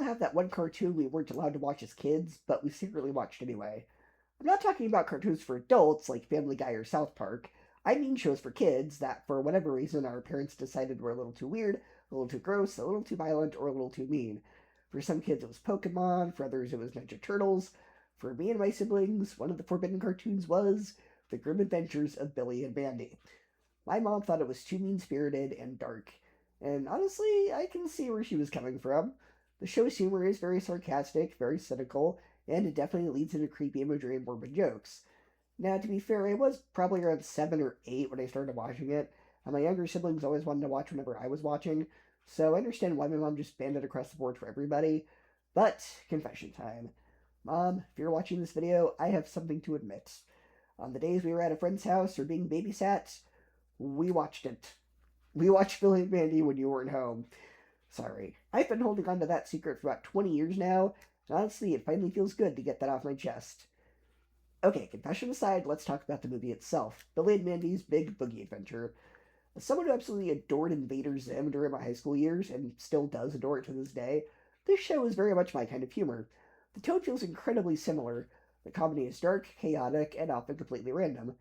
have that one cartoon we weren't allowed to watch as kids, but we secretly watched anyway. I'm not talking about cartoons for adults like Family Guy or South Park. I mean shows for kids that, for whatever reason, our parents decided were a little too weird, a little too gross, a little too violent, or a little too mean. For some kids, it was Pokemon. For others, it was Ninja Turtles. For me and my siblings, one of the forbidden cartoons was The Grim Adventures of Billy and Mandy. My mom thought it was too mean spirited and dark, and honestly, I can see where she was coming from. The show's humor is very sarcastic, very cynical, and it definitely leads into creepy imagery and morbid jokes. Now, to be fair, I was probably around 7 or 8 when I started watching it, and my younger siblings always wanted to watch whenever I was watching, so I understand why my mom just banned it across the board for everybody. But, confession time. Mom, if you're watching this video, I have something to admit. On the days we were at a friend's house or being babysat, we watched it. We watched Billy and Mandy when you weren't home. Sorry. I've been holding on to that secret for about 20 years now, and honestly, it finally feels good to get that off my chest. Okay, confession aside, let's talk about the movie itself. Billy and Mandy's Big Boogey Adventure. As someone who absolutely adored Invader Zim during my high school years, and still does adore it to this day, this show is very much my kind of humor. The tone feels incredibly similar. The comedy is dark, chaotic, and often completely random.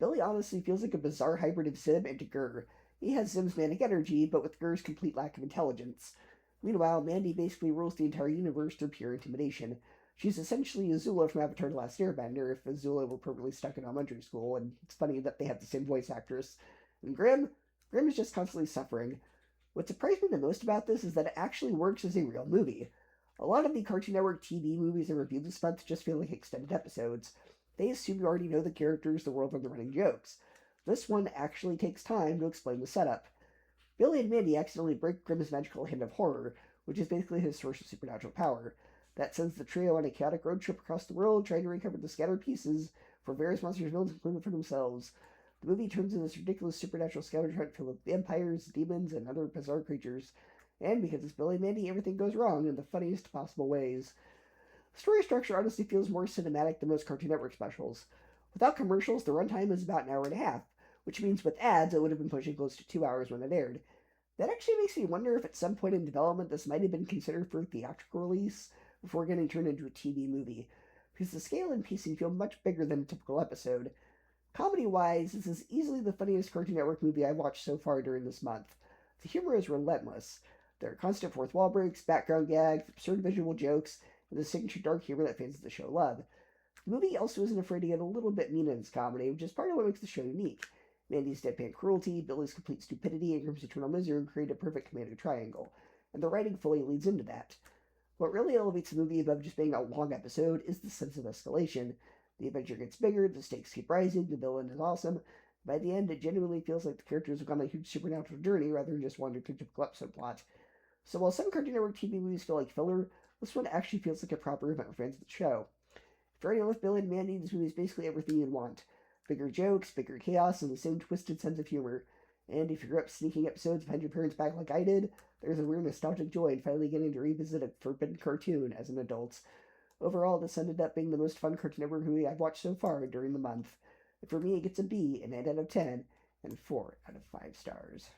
Billy honestly feels like a bizarre hybrid of Zim and Gurr. He has Zim's manic energy, but with Gurr's complete lack of intelligence. Meanwhile, Mandy basically rules the entire universe through pure intimidation. She's essentially Azula from Avatar The Last Airbender if Azula were permanently stuck in elementary school, and it's funny that they have the same voice actress. And Grim is just constantly suffering. What surprised me the most about this is that it actually works as a real movie. A lot of the Cartoon Network TV movies I reviewed this month just feel like extended episodes. They assume you already know the characters, the world, and the running jokes. This one actually takes time to explain the setup. Billy and Mandy accidentally break Grimm's magical hand of horror, which is basically his source of supernatural power. That sends the trio on a chaotic road trip across the world, trying to recover the scattered pieces for various monsters, villains, including for themselves. The movie turns into this ridiculous supernatural scavenger hunt filled with vampires, demons, and other bizarre creatures. And because it's Billy and Mandy, everything goes wrong in the funniest possible ways. The story structure honestly feels more cinematic than most Cartoon Network specials. Without commercials, the runtime is about an hour and a half, which means with ads, it would have been pushing close to 2 hours when it aired. That actually makes me wonder if at some point in development this might have been considered for theatrical release before getting turned into a TV movie, because the scale and pacing feel much bigger than a typical episode. Comedy-wise, this is easily the funniest Cartoon Network movie I've watched so far during this month. The humor is relentless. There are constant fourth wall breaks, background gags, absurd visual jokes, and the signature dark humor that fans of the show love. The movie also isn't afraid to get a little bit mean in its comedy, which is part of what makes the show unique. Mandy's deadpan cruelty, Billy's complete stupidity, and Grimm's eternal misery create a perfect comedic triangle, and the writing fully leads into that. What really elevates the movie above just being a long episode is the sense of escalation. The adventure gets bigger, the stakes keep rising, the villain is awesome. By the end, it genuinely feels like the characters have gone on a huge supernatural journey rather than just wandering through typical episode plot. So while some Cartoon Network TV movies feel like filler, this one actually feels like a proper event for fans of the show. If you're already with Billy and Mandy, this movie is basically everything you'd want. Bigger jokes, bigger chaos, and the same twisted sense of humor. And if you grew up sneaking episodes behind your parents' back like I did, there's a weird nostalgic joy in finally getting to revisit a forbidden cartoon as an adult. Overall, this ended up being the most fun Cartoon Network movie I've watched so far during the month. And for me, it gets a B, an 8 out of 10, and 4 out of 5 stars.